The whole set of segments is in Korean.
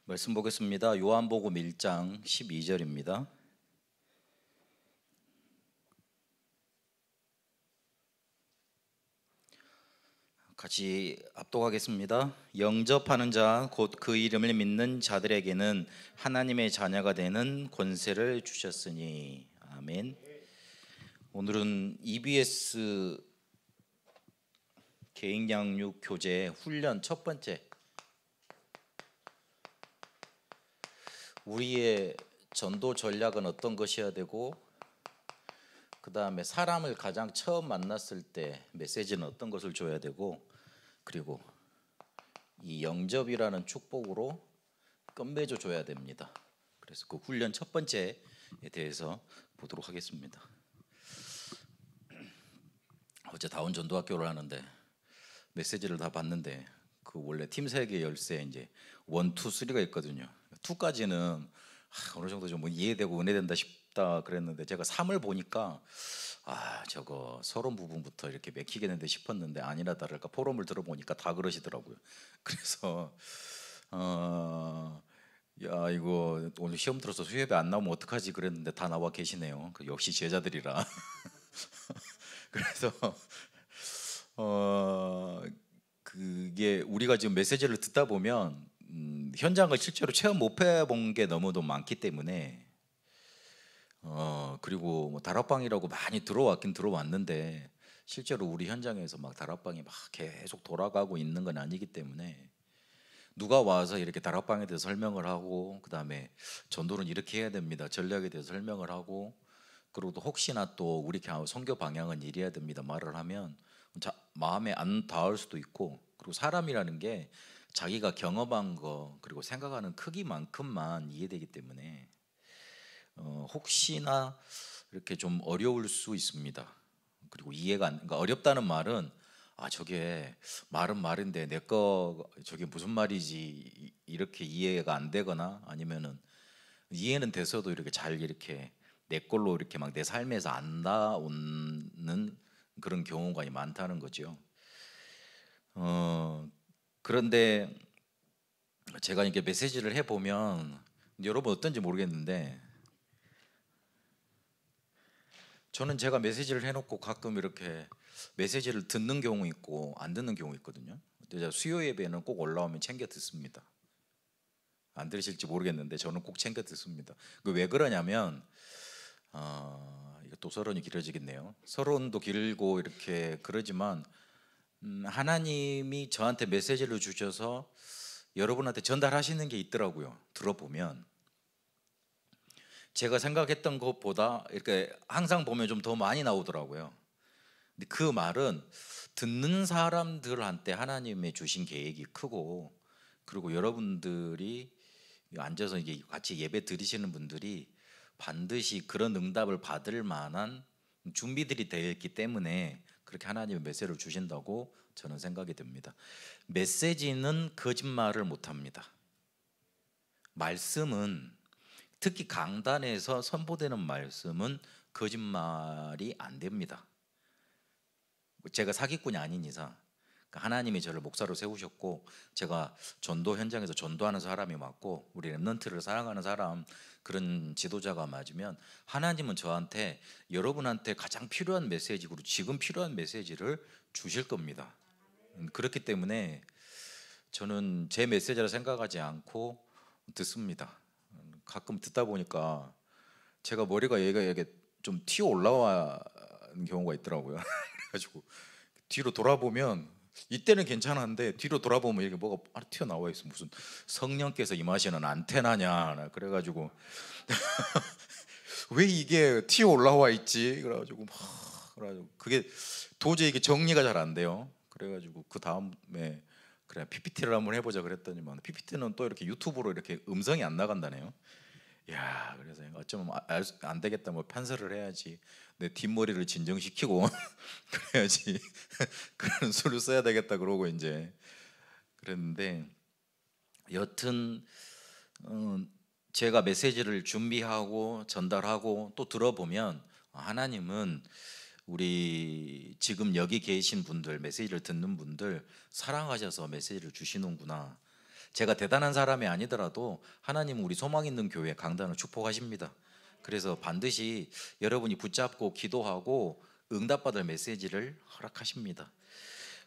말씀 보겠습니다. 요한복음 1장 12절입니다. 같이 압독하겠습니다. 영접하는 자 곧 그 이름을 믿는 자들에게는 하나님의 자녀가 되는 권세를 주셨으니. 아멘. 오늘은 EBS 개인 양육 교재 훈련 첫 번째, 우리의 전도 전략은 어떤 것이어야 되고, 그 다음에 사람을 가장 처음 만났을 때 메시지는 어떤 것을 줘야 되고, 그리고 이 영접이라는 축복으로 끝맺어 줘야 됩니다. 그래서 그 훈련 첫 번째에 대해서 보도록 하겠습니다. 어제 다운 전도학교를 하는데 메시지를 다 봤는데, 그 원래 팀 세계 열쇠 이제 1, 2, 3가 있거든요. 2까지는 어느 정도 좀 이해되고 은혜된다 싶다 그랬는데, 제가 3을 보니까 저거 서론 부분부터 이렇게 맥히겠는데 싶었는데, 아니나 다를까 포럼을 들어보니까 다 그러시더라고요. 그래서 야, 이거 오늘 시험 들어서 수협이 안 나오면 어떡하지 그랬는데 다 나와 계시네요. 역시 제자들이라. 그래서 그게 우리가 지금 메시지를 듣다 보면 현장을 실제로 체험 못 해본 게 너무도 많기 때문에, 그리고 뭐 다락방이라고 많이 들어왔긴 들어왔는데 실제로 우리 현장에서 막 다락방이 막 계속 돌아가고 있는 건 아니기 때문에, 누가 와서 이렇게 다락방에 대해서 설명을 하고, 그 다음에 전도는 이렇게 해야 됩니다 전략에 대해서 설명을 하고, 그리고 또 혹시나 또 우리 선교 방향은 이래야 됩니다 말을 하면 마음에 안 닿을 수도 있고, 그리고 사람이라는 게 자기가 경험한 거 그리고 생각하는 크기만큼만 이해되기 때문에 혹시나 이렇게 좀 어려울 수 있습니다. 그리고 그러니까 어렵다는 말은 저게 말은 말인데 내 거 저게 무슨 말이지 이렇게 이해가 안 되거나, 아니면은 이해는 돼서도 이렇게 잘 이렇게 내 걸로 이렇게 막 내 삶에서 안 나오는 그런 경우가 많다는 거죠. 그런데 제가 이렇게 메시지를 해보면, 여러분 어떤지 모르겠는데, 저는 제가 메시지를 해놓고 가끔 이렇게 메시지를 듣는 경우 있고 안 듣는 경우 있거든요. 근데 수요 예배는 꼭 올라오면 챙겨 듣습니다. 안 들으실지 모르겠는데 저는 꼭 챙겨 듣습니다. 왜 그러냐면, 이것도 서론이 길어지겠네요. 서론도 길고 이렇게 그러지만, 하나님이 저한테 메시지를 주셔서 여러분한테 전달하시는 게 있더라고요. 들어보면 제가 생각했던 것보다 이렇게 항상 보면 좀 더 많이 나오더라고요. 근데 그 말은 듣는 사람들한테 하나님의 주신 계획이 크고, 그리고 여러분들이 앉아서 이게 같이 예배 드리시는 분들이 반드시 그런 응답을 받을 만한 준비들이 되어 있기 때문에 그렇게 하나님의 메시지를 주신다고 저는 생각이 됩니다. 메시지는 거짓말을 못합니다. 말씀은, 특히 강단에서 선포되는 말씀은 거짓말이 안 됩니다. 제가 사기꾼이 아닌 이상, 하나님이 저를 목사로 세우셨고 제가 전도 현장에서 전도하는 사람이 맞고 우리 렘넌트를 사랑하는 사람, 그런 지도자가 맞으면 하나님은 저한테 여러분한테 가장 필요한 메시지, 그리고 지금 필요한 메시지를 주실 겁니다. 그렇기 때문에 저는 제 메시지라 생각하지 않고 듣습니다. 가끔 듣다 보니까 제가 머리가 얘가 좀 튀어 올라와는 경우가 있더라고요. 그래가지고 뒤로 돌아보면, 이때는 괜찮았는데 뒤로 돌아보면 이게 뭐가 튀어나와 있어. 무슨 성령께서 임하시는 안테나냐. 그래가지고 왜 이게 튀어 올라와 있지? 그래가지고 그게 도저히 이게 정리가 잘 안 돼요. 그래가지고 그 다음에 그래 PPT를 한번 해보자 그랬더니만, PPT는 또 이렇게 유튜브로 이렇게 음성이 안 나간다네요. 야, 그래서 어쩌면 안 되겠다, 뭐 편설을 해야지, 내 뒷머리를 진정시키고 그래야지 그런 수를 써야 되겠다 그러고 이제 그랬는데, 여튼 제가 메시지를 준비하고 전달하고 또 들어보면, 하나님은 우리 지금 여기 계신 분들, 메시지를 듣는 분들 사랑하셔서 메시지를 주시는구나. 제가 대단한 사람이 아니더라도 하나님은 우리 소망 있는 교회 강단을 축복하십니다. 그래서 반드시 여러분이 붙잡고 기도하고 응답받을 메시지를 허락하십니다.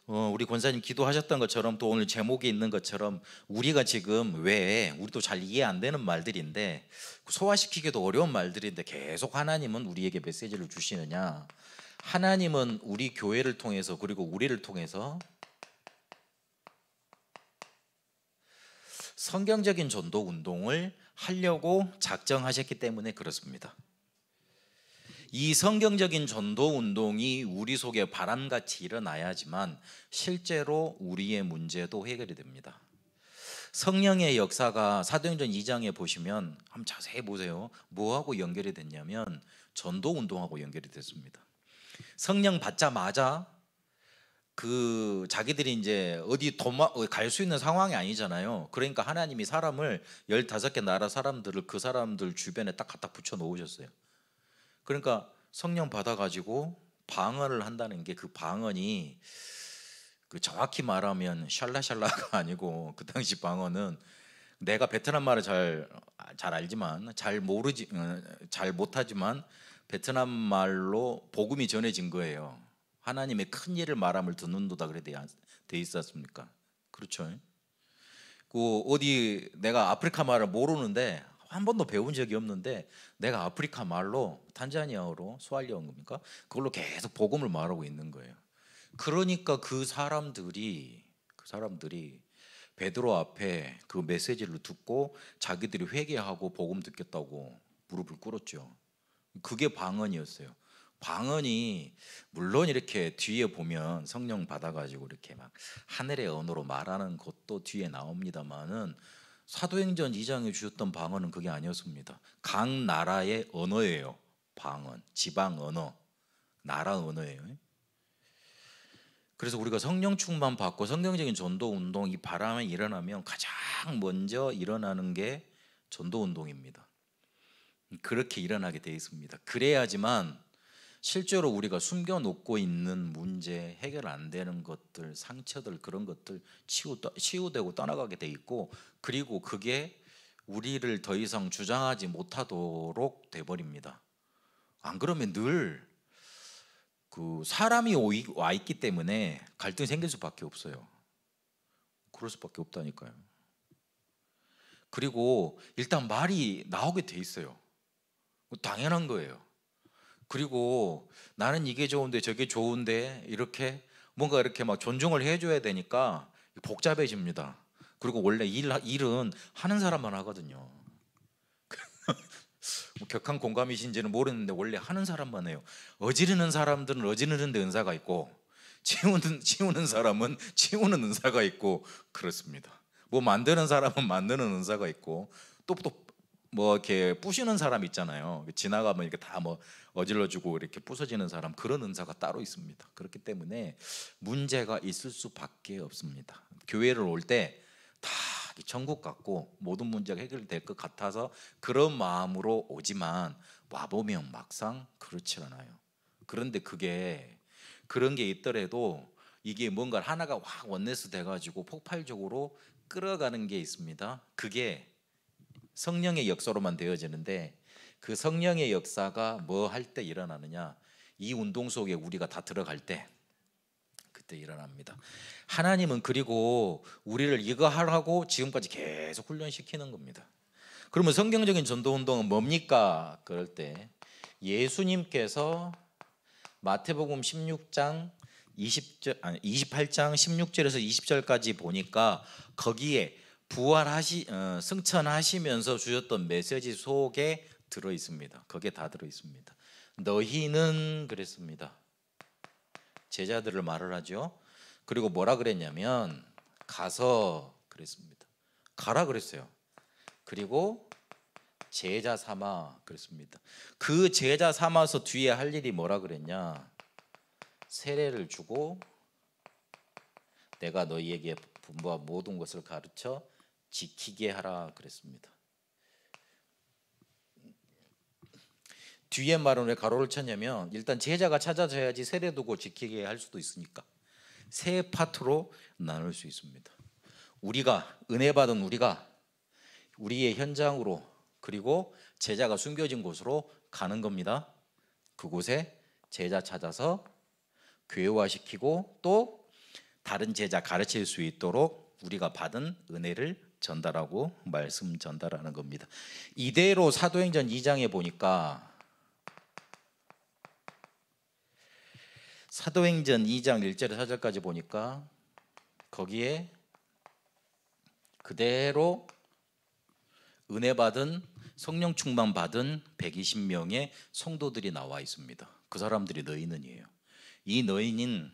우리 권사님 기도하셨던 것처럼 또 오늘 제목에 있는 것처럼 우리가 지금 왜 우리도 잘 이해 안 되는 말들인데 소화시키기도 어려운 말들인데 계속 하나님은 우리에게 메시지를 주시느냐? 하나님은 우리 교회를 통해서 그리고 우리를 통해서 성경적인 전도 운동을 하려고 작정하셨기 때문에 그렇습니다. 이 성경적인 전도 운동이 우리 속에 바람같이 일어나야지만 실제로 우리의 문제도 해결이 됩니다. 성령의 역사가 사도행전 2장에 보시면 한번 자세히 보세요. 뭐하고 연결이 됐냐면 전도 운동하고 연결이 됐습니다. 성령 받자마자 그 자기들이 이제 어디 갈 수 있는 상황이 아니잖아요. 그러니까 하나님이 사람을 15개 나라 사람들을 그 사람들 주변에 딱 갖다 붙여 놓으셨어요. 그러니까 성령 받아가지고 방언을 한다는 게 그 방언이 그 정확히 말하면 샬라샬라가 아니고 그 당시 방언은 내가 베트남 말을 잘 알지만 잘 못하지만 베트남 말로 복음이 전해진 거예요. 하나님의 큰 일을 말함을 듣는도다 그래 돼 있었습니까? 그렇죠. 그 어디 내가 아프리카 말을 모르는데 한 번도 배운 적이 없는데 내가 아프리카 말로 탄자니아어로 스왈리어인 겁니까? 그걸로 계속 복음을 말하고 있는 거예요. 그러니까 그 사람들이 베드로 앞에 그 메시지를 듣고 자기들이 회개하고 복음 듣겠다고 무릎을 꿇었죠. 그게 방언이었어요. 방언이 물론 이렇게 뒤에 보면 성령 받아가지고 이렇게 막 하늘의 언어로 말하는 것도 뒤에 나옵니다만은 사도행전 2장에 주셨던 방언은 그게 아니었습니다. 각 나라의 언어예요. 방언, 지방 언어, 나라 언어예요. 그래서 우리가 성령 충만 받고 성경적인 전도 운동 이 바람이 일어나면 가장 먼저 일어나는 게 전도 운동입니다. 그렇게 일어나게 돼 있습니다. 그래야지만 실제로 우리가 숨겨놓고 있는 문제, 해결 안 되는 것들, 상처들 그런 것들 치유되고 떠나가게 돼 있고 그리고 그게 우리를 더 이상 주장하지 못하도록 돼버립니다. 안 그러면 늘 그 사람이 와 있기 때문에 갈등이 생길 수밖에 없어요. 그럴 수밖에 없다니까요. 그리고 일단 말이 나오게 돼 있어요. 당연한 거예요. 그리고 나는 이게 좋은데 저게 좋은데 이렇게 뭔가 이렇게 막 존중을 해줘야 되니까 복잡해집니다. 그리고 원래 일은 하는 사람만 하거든요. 뭐 격한 공감이신지는 모르는데 원래 하는 사람만 해요. 어지르는 사람들은 어지르는 데 은사가 있고 치우는 사람은 치우는 은사가 있고 그렇습니다. 뭐 만드는 사람은 만드는 은사가 있고 또 뭐 이렇게 부시는 사람 있잖아요. 지나가면 이렇게 다 뭐 어질러주고 이렇게 부서지는 사람 그런 은사가 따로 있습니다. 그렇기 때문에 문제가 있을 수밖에 없습니다. 교회를 올 때 다 천국 같고 모든 문제가 해결될 것 같아서 그런 마음으로 오지만 와보면 막상 그렇지 않아요. 그런데 그런 게 있더라도 이게 뭔가 하나가 확 원네스 돼가지고 폭발적으로 끌어가는 게 있습니다. 그게 성령의 역사로만 되어지는데 그 성령의 역사가 뭐 할 때 일어나느냐? 이 운동 속에 우리가 다 들어갈 때 그때 일어납니다. 하나님은 그리고 우리를 이거 하라고 지금까지 계속 훈련시키는 겁니다. 그러면 성경적인 전도 운동은 뭡니까? 그럴 때 예수님께서 마태복음 28장 16절에서 20절까지 보니까 거기에 승천하시면서 주셨던 메시지 속에 들어 있습니다. 거기에 다 들어 있습니다. 너희는 그랬습니다. 제자들을 말을 하죠. 그리고 뭐라 그랬냐면 가서 그랬습니다. 가라 그랬어요. 그리고 제자 삼아 그랬습니다. 그 제자 삼아서 뒤에 할 일이 뭐라 그랬냐? 세례를 주고 내가 너희에게 분부한 모든 것을 가르쳐 지키게 하라 그랬습니다. 뒤에 말은 왜 가로를 쳤냐면 일단 제자가 찾아져야지 세례 두고 지키게 할 수도 있으니까 세 파트로 나눌 수 있습니다. 우리가 은혜 받은 우리가 우리의 현장으로 그리고 제자가 숨겨진 곳으로 가는 겁니다. 그곳에 제자 찾아서 교회화시키고 또 다른 제자 가르칠 수 있도록 우리가 받은 은혜를 전달하고 말씀 전달하는 겁니다. 이대로 사도행전 2장에 보니까 사도행전 2장 1절에서 4절까지 보니까 거기에 그대로 은혜 받은 성령 충만 받은 120명의 성도들이 나와 있습니다. 그 사람들이 너희는이에요. 이 너희는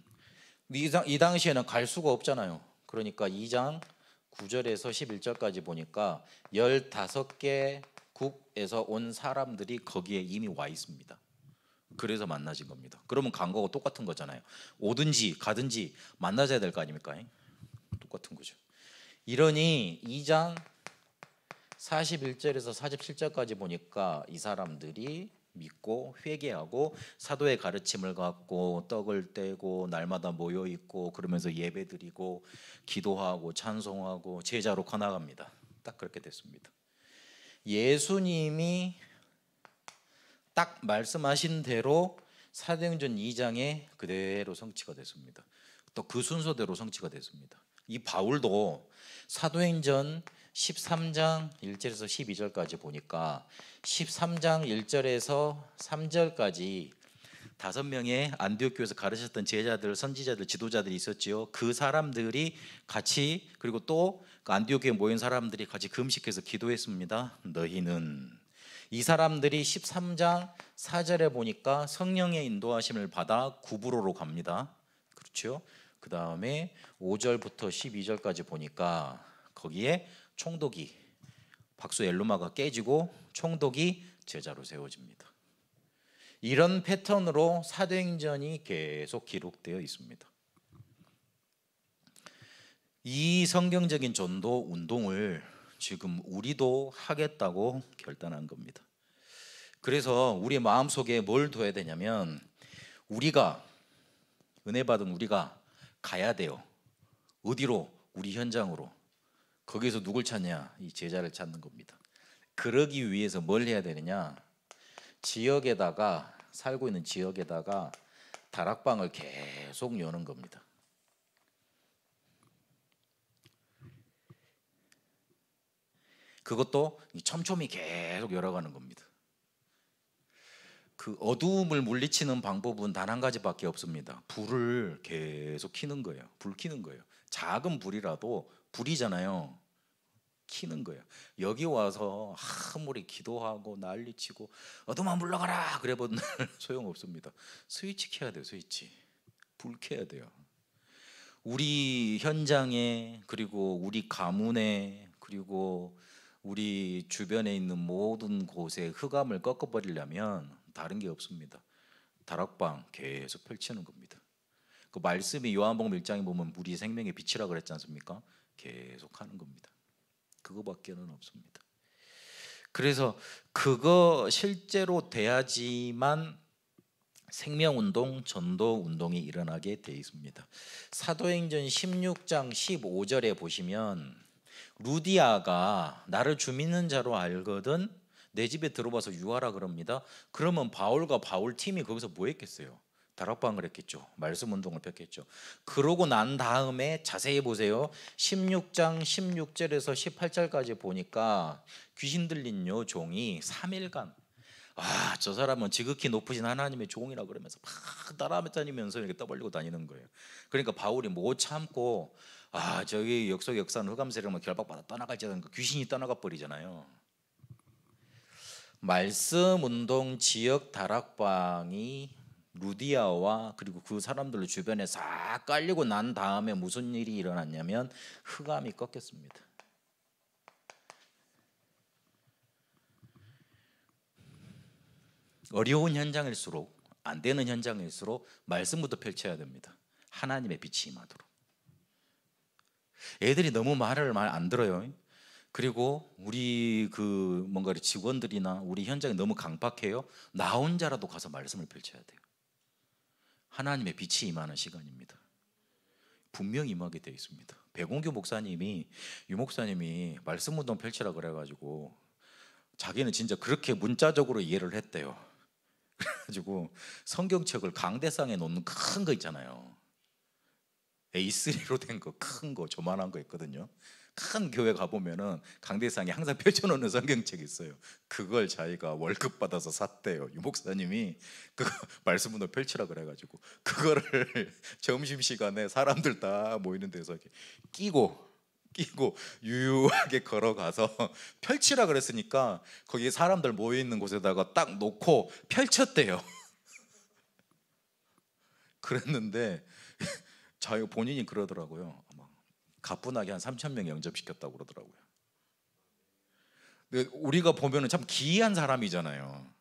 이 당시에는 갈 수가 없잖아요. 그러니까 2장 9절에서 11절까지 보니까 15개 국에서 온 사람들이 거기에 이미 와 있습니다. 그래서 만나진 겁니다. 그러면 간 거하고 똑같은 거잖아요. 오든지 가든지 만나야 될 거 아닙니까? 똑같은 거죠. 이러니 2장 41절에서 47절까지 보니까 이 사람들이 믿고 회개하고 사도의 가르침을 갖고 떡을 떼고 날마다 모여 있고 그러면서 예배드리고 기도하고 찬송하고 제자로 커나갑니다. 딱 그렇게 됐습니다. 예수님이 딱 말씀하신 대로 사도행전 2장에 그대로 성취가 됐습니다. 또 그 순서대로 성취가 됐습니다. 이 바울도 사도행전 13장 1절에서 12절까지 보니까 13장 1절에서 3절까지 5명의 안디옥 교회에서 가르쳤던 제자들, 선지자들, 지도자들이 있었지요. 그 사람들이 같이 그리고 또 그 안디옥 교회에 모인 사람들이 같이 금식해서 기도했습니다. 너희는 이 사람들이 13장 4절에 보니까 성령의 인도하심을 받아 구브로로 갑니다. 그렇죠? 그 다음에 5절부터 12절까지 보니까 거기에 총독이 박수 엘루마가 깨지고 총독이 제자로 세워집니다. 이런 패턴으로 사도행전이 계속 기록되어 있습니다. 이 성경적인 전도 운동을 지금 우리도 하겠다고 결단한 겁니다. 그래서 우리 마음속에 뭘 둬야 되냐면 우리가 은혜 받은 우리가 가야 돼요. 어디로? 우리 현장으로. 거기서 누굴 찾냐? 이 제자를 찾는 겁니다. 그러기 위해서 뭘 해야 되느냐? 지역에다가 살고 있는 지역에다가 다락방을 계속 여는 겁니다. 그것도 촘촘히 계속 열어가는 겁니다. 그 어두움을 물리치는 방법은 단 한 가지밖에 없습니다. 불을 계속 켜는 거예요. 불 켜는 거예요. 작은 불이잖아요. 켜는 거예요. 여기 와서 아무리 기도하고 난리치고 어둠아 물러가라 그래보면 소용없습니다. 스위치 켜야 돼요. 스위치. 불 켜야 돼요. 우리 현장에 그리고 우리 가문에 그리고 우리 주변에 있는 모든 곳에 흑암을 꺾어버리려면 다른 게 없습니다. 다락방 계속 펼치는 겁니다. 그 말씀이 요한복음 1장에 보면 물이 생명의 빛이라 그랬지 않습니까? 계속 하는 겁니다. 그거밖에는 없습니다. 그래서 그거 실제로 돼야지만 생명운동, 전도운동이 일어나게 돼 있습니다. 사도행전 16장 15절에 보시면 루디아가 나를 주 믿는 자로 알거든 내 집에 들어와서 유하라 그럽니다. 그러면 바울과 바울 팀이 거기서 뭐 했겠어요? 다락방을 했겠죠. 말씀 운동을 폈겠죠. 그러고 난 다음에 자세히 보세요. 16장 16절에서 18절까지 보니까 귀신 들린 요 종이 3일간 저 사람은 지극히 높으신 하나님의 종이라 그러면서 막 따라다니면서 이렇게 떠벌리고 다니는 거예요. 그러니까 바울이 못 참고 저기 역사는 흑암 세력만 결박받아 떠나갈지 않으니까 귀신이 떠나가 버리잖아요. 말씀 운동 지역 다락방이 루디아와 그리고 그 사람들 주변에 싹 깔리고 난 다음에 무슨 일이 일어났냐면 흑암이 꺾였습니다. 어려운 현장일수록 안 되는 현장일수록 말씀부터 펼쳐야 됩니다. 하나님의 빛이 임하도록. 애들이 너무 말을 말 안 들어요. 그리고 우리 뭔가 직원들이나 우리 현장이 너무 강박해요. 나 혼자라도 가서 말씀을 펼쳐야 돼요. 하나님의 빛이 임하는 시간입니다. 분명히 임하게 되어 있습니다. 백운규 목사님이 유 목사님이 말씀 운동 펼치라 그래가지고 자기는 진짜 그렇게 문자적으로 이해를 했대요. 그래가지고 성경책을 강대상에 놓는 큰 거 있잖아요. A3로 된 거 큰 거 조만한 거 있거든요. 큰 교회 가보면은 강대상에 항상 펼쳐놓는 성경책이 있어요. 그걸 자기가 월급 받아서 샀대요. 유 목사님이 그거 말씀 운동 펼치라 그래가지고 그거를 점심시간에 사람들 다 모이는 데서 이렇게 끼고 유유하게 걸어가서 펼치라 그랬으니까 거기 사람들 모여 있는 곳에다가 딱 놓고 펼쳤대요. 그랬는데 자기가 본인이 그러더라고요. 가뿐하게 한 3,000명 영접시켰다고 그러더라고요. 근데 우리가 보면은 참 기이한 사람이잖아요.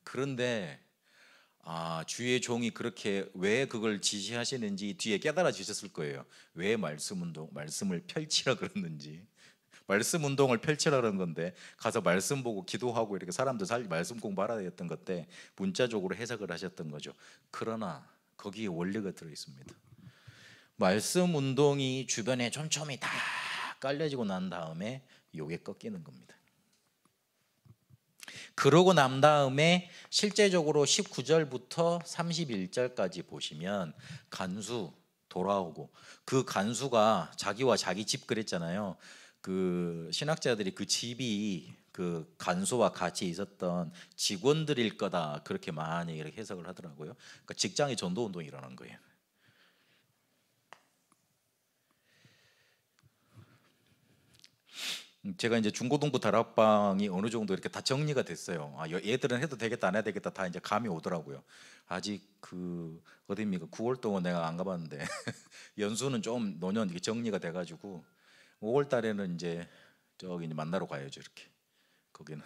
그런데 주의 종이 그렇게 왜 그걸 지시하시는지 뒤에 깨달아지셨을 거예요. 왜 말씀을 펼치라 그랬는지. 말씀 운동을 펼치라 그런 건데 가서 말씀 보고 기도하고 이렇게 사람들 말씀 공부하라 했던 것 때 문자적으로 해석을 하셨던 거죠. 그러나 거기에 원리가 들어 있습니다. 말씀 운동이 주변에 촘촘히 다 깔려지고 난 다음에 요게 꺾이는 겁니다. 그러고 난 다음에 실제적으로 19절부터 31절까지 보시면 간수 돌아오고, 그 간수가 자기와 자기 집 그랬잖아요. 그 신학자들이 그 집이 그 간수와 같이 있었던 직원들일 거다 그렇게 많이 이렇게 해석을 하더라고요. 그러니까 직장의 전도 운동이 일어난 거예요. 제가 이제 중고등부 다락방이 어느 정도 이렇게 다 정리가 됐어요. 얘들은 해도 되겠다 안 해도 되겠다 다 이제 감이 오더라고요. 아직 그 어디입니까? 9월 동안 내가 안 가봤는데 연수는 좀 노년 이게 정리가 돼가지고 5월 달에는 이제 저기 이제 만나러 가야죠. 이렇게 거기는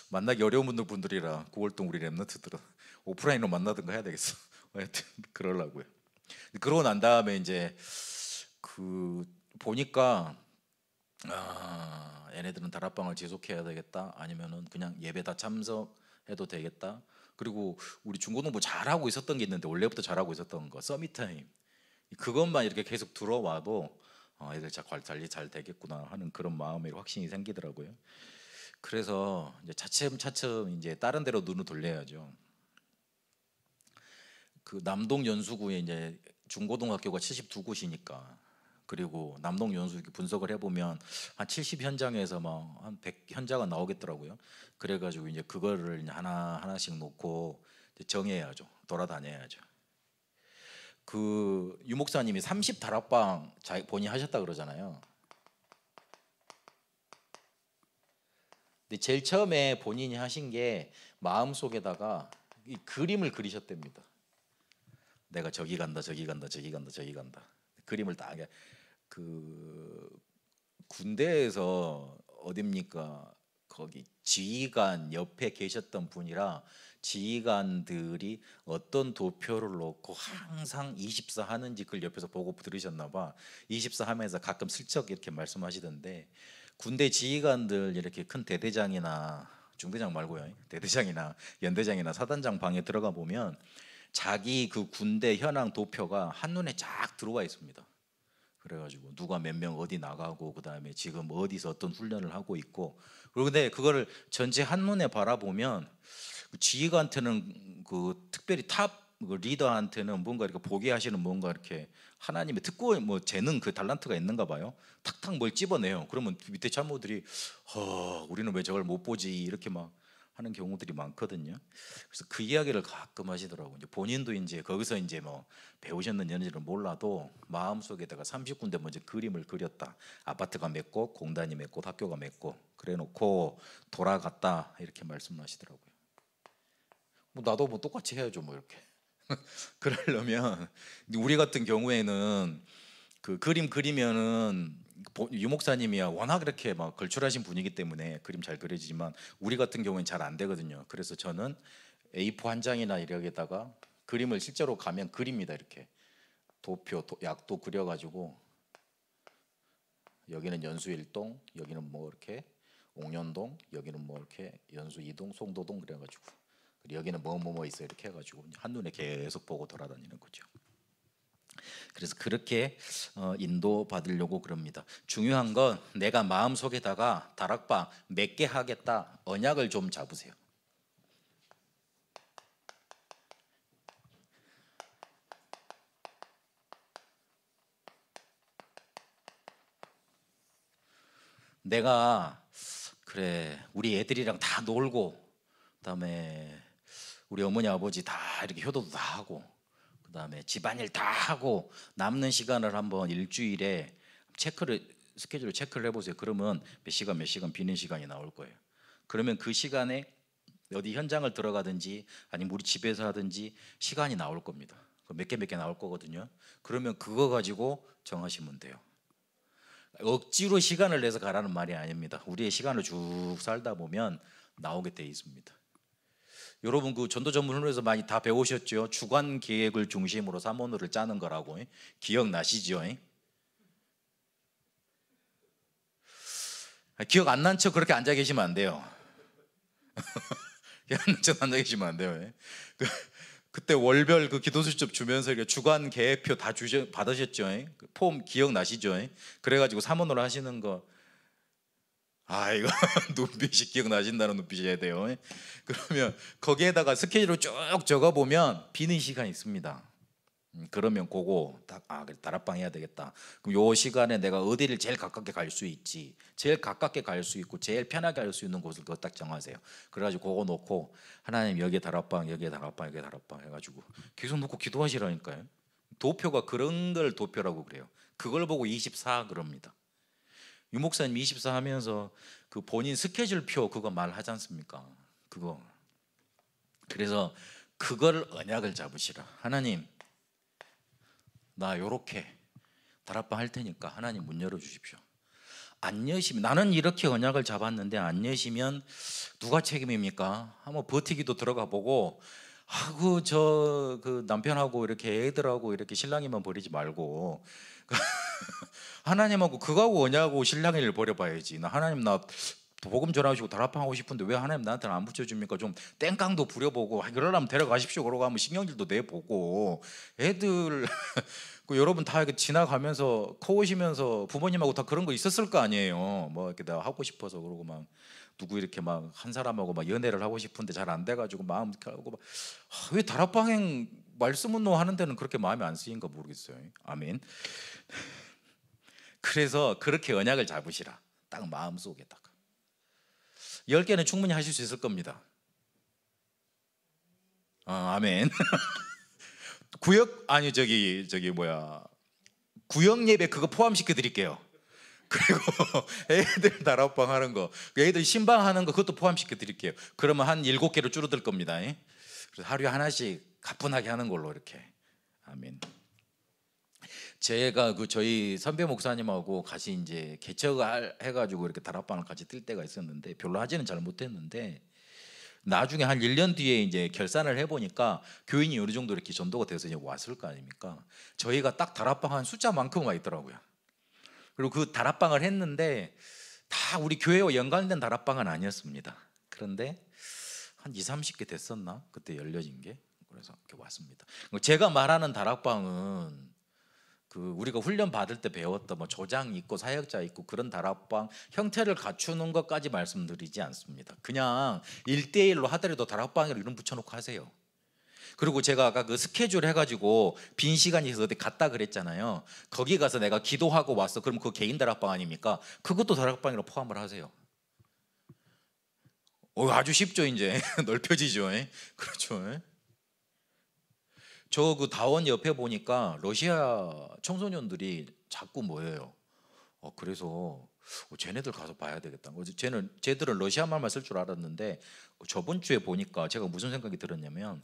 만나기 어려운 분들이라 9월 동 우리 랩런트들은 오프라인으로 만나든가 해야 되겠어. 하여튼 그러려고요. 그러고 난 다음에 이제 그 보니까 얘네들은 다락방을 지속해야 되겠다, 아니면은 그냥 예배 다 참석해도 되겠다. 그리고 우리 중고등부 잘하고 있었던 게 있는데 원래부터 잘하고 있었던 거 서밋타임, 그것만 이렇게 계속 들어와도 애들 관리 잘 되겠구나 하는 그런 마음의 확신이 생기더라고요. 그래서 이제 차츰 이제 다른 데로 눈을 돌려야죠. 그 남동 연수구에 이제 중고등학교가 72곳이니까, 그리고 남동 연수 분석을 해보면 한 70 현장에서 막 한 100 현장은 나오겠더라고요. 그래가지고 이제 그거를 이제 하나씩 놓고 이제 정해야죠. 돌아다녀야죠. 그 유 목사님이 30 다락방 본인이 하셨다 그러잖아요. 근데 제일 처음에 본인이 하신 게 마음속에다가 이 그림을 그리셨답니다. 내가 저기 간다, 저기 간다, 저기 간다, 저기 간다. 그림을 다 그 군대에서 어딥니까? 거기 지휘관 옆에 계셨던 분이라 지휘관들이 어떤 도표를 놓고 항상 24 하는지 그걸 옆에서 보고 들으셨나 봐. 24 하면서 가끔 슬쩍 이렇게 말씀하시던데, 군대 지휘관들 이렇게 큰 대대장이나 중대장 말고요, 대대장이나 연대장이나 사단장 방에 들어가 보면 자기 그 군대 현황 도표가 한눈에 쫙 들어와 있습니다. 그래가지고 누가 몇 명 어디 나가고 그다음에 지금 어디서 어떤 훈련을 하고 있고, 그런데 그거를 전체 한눈에 바라보면 지휘관한테는 그 특별히 탑 리더한테는 뭔가 이렇게 보게 하시는 뭔가 이렇게 하나님의 특권 뭐 재능 그 달란트가 있는가 봐요. 탁탁 뭘 집어내요. 그러면 밑에 참모들이 우리는 왜 저걸 못 보지 이렇게 막 하는 경우들이 많거든요. 그래서 그 이야기를 가끔 하시더라고요. 이제 본인도 이제 거기서 이제 뭐 배우셨는지는 몰라도 마음속에다가 30군데 먼저 그림을 그렸다. 아파트가 몇 곳, 공단이 몇 곳, 학교가 몇 곳 그래놓고 돌아갔다 이렇게 말씀하시더라고요. 뭐 나도 뭐 똑같이 해야죠 뭐 이렇게. 그러려면 우리 같은 경우에는 그 그림 그리면은 유 목사님이야 워낙 이렇게 막 걸출하신 분이기 때문에 그림 잘 그려지지만 우리 같은 경우는 잘 안 되거든요. 그래서 저는 A4 한 장이나 이렇게다가 그림을 실제로 가면 그립니다. 이렇게 도표, 약도 그려가지고 여기는 연수 1동, 여기는 뭐 이렇게 옥년동, 여기는 뭐 이렇게 연수 2동, 송도동 그래가지고 여기는 뭐 있어 이렇게 해가지고 한눈에 계속 보고 돌아다니는 거죠. 그래서 그렇게 인도 받으려고 그럽니다. 중요한 건 내가 마음속에다가 다락방 몇 개 하겠다 언약을 좀 잡으세요. 내가 그래 우리 애들이랑 다 놀고 그다음에 우리 어머니 아버지 다 이렇게 효도도 다 하고 그다음에 집안일 다 하고 남는 시간을 한번 일주일에 스케줄을 체크를 해보세요. 그러면 몇 시간 비는 시간이 나올 거예요. 그러면 그 시간에 어디 현장을 들어가든지 아니면 우리 집에서 하든지 시간이 나올 겁니다. 몇 개 나올 거거든요. 그러면 그거 가지고 정하시면 돼요. 억지로 시간을 내서 가라는 말이 아닙니다. 우리의 시간을 쭉 살다 보면 나오게 돼 있습니다. 여러분 그 전도 전문 훈련에서 많이 다 배우셨죠? 주간 계획을 중심으로 사모노를 짜는 거라고 기억나시죠? 기억 안 난 척 그렇게 앉아 계시면 안 돼요. 기억 안 난 척 앉아 계시면 안 돼요. 그때 월별 그 기도 수첩 주면서 주간 계획표 다 받으셨죠? 폼 기억나시죠? 그래가지고 사모노를 하시는 거 이거 눈빛이 기억나신다는 눈빛이어야 돼요. 그러면 거기에다가 스케줄을 쭉 적어보면 비는 시간이 있습니다. 그러면 그거 그래 다락방 해야 되겠다. 그럼 요 시간에 내가 어디를 제일 가깝게 갈 수 있지, 제일 가깝게 갈 수 있고 제일 편하게 갈 수 있는 곳을 그거 딱 정하세요. 그래가지고 그거 놓고 하나님 여기에 다락방, 여기에 다락방, 여기에 다락방 해가지고 계속 놓고 기도하시라니까요. 도표가 그런 걸 도표라고 그래요. 그걸 보고 24 그럽니다. 유 목사님 24 하면서 그 본인 스케줄표 그거 말하지 않습니까? 그거. 그래서 그걸 언약을 잡으시라. 하나님 나 요렇게 다락방 할 테니까 하나님 문 열어주십시오. 안 여시면 나는 이렇게 언약을 잡았는데 안 여시면 누가 책임입니까? 한번 버티기도 들어가 보고 그 남편하고 이렇게 애들하고 이렇게 신랑이만 버리지 말고 하나님하고 그거하고 언약하고 신랑이를 버려봐야지. 나 하나님 나 복음 전하시고 다락방 하고 싶은데 왜 하나님 나한테는 안 붙여줍니까? 좀 땡깡도 부려보고 그러려면 데려가십시오. 그러고 하면 신경질도 내보고 애들 여러분 다 이렇게 지나가면서 커오시면서 부모님하고 다 그런 거 있었을 거 아니에요. 뭐 이렇게 내가 하고 싶어서 그러고 막 누구 이렇게 막 한 사람하고 막 연애를 하고 싶은데 잘 안 돼가지고 마음 하고 왜 다락방행 말씀은 하는 데는 그렇게 마음이 안 쓰인가 모르겠어요. 아멘. 그래서 그렇게 언약을 잡으시라. 딱 마음속에다가 10개는 충분히 하실 수 있을 겁니다. 아멘. 구역 예배 그거 포함시켜 드릴게요. 그리고 애들 다락방 하는 거, 애들 신방 하는 거 그것도 포함시켜 드릴게요. 그러면 한 7개로 줄어들 겁니다. 그래서 하루에 하나씩 가뿐하게 하는 걸로 이렇게. 아멘. 제가 저희 선배 목사님하고 같이 이제 개척을 해가지고 이렇게 다락방을 같이 뜰 때가 있었는데 별로 하지는 잘 못했는데 나중에 한 1년 뒤에 이제 결산을 해보니까 교인이 어느 정도 이렇게 전도가 돼서 이제 왔을 거 아닙니까? 저희가 딱 다락방 한 숫자만큼 와 있더라고요. 그리고 그 다락방을 했는데 다 우리 교회와 연관된 다락방은 아니었습니다. 그런데 한 20-30개 됐었나? 그때 열려진 게. 그래서 이렇게 왔습니다. 제가 말하는 다락방은 우리가 훈련 받을 때 배웠던 뭐 조장 있고 사역자 있고 그런 다락방 형태를 갖추는 것까지 말씀드리지 않습니다. 그냥 1대1로 하더라도 다락방으로 이름 붙여놓고 하세요. 그리고 제가 아까 그 스케줄 해가지고 빈 시간이 있어서 어디 갔다 그랬잖아요. 거기 가서 내가 기도하고 왔어. 그럼 그 개인 다락방 아닙니까? 그것도 다락방으로 포함을 하세요. 아주 쉽죠. 이제 넓혀지죠. 그렇죠. 저 그 다원 옆에 보니까 러시아 청소년들이 자꾸 모여요. 그래서 쟤네들 가서 봐야 되겠다. 쟤들은 러시아 말만 쓸 줄 알았는데 저번 주에 보니까 제가 무슨 생각이 들었냐면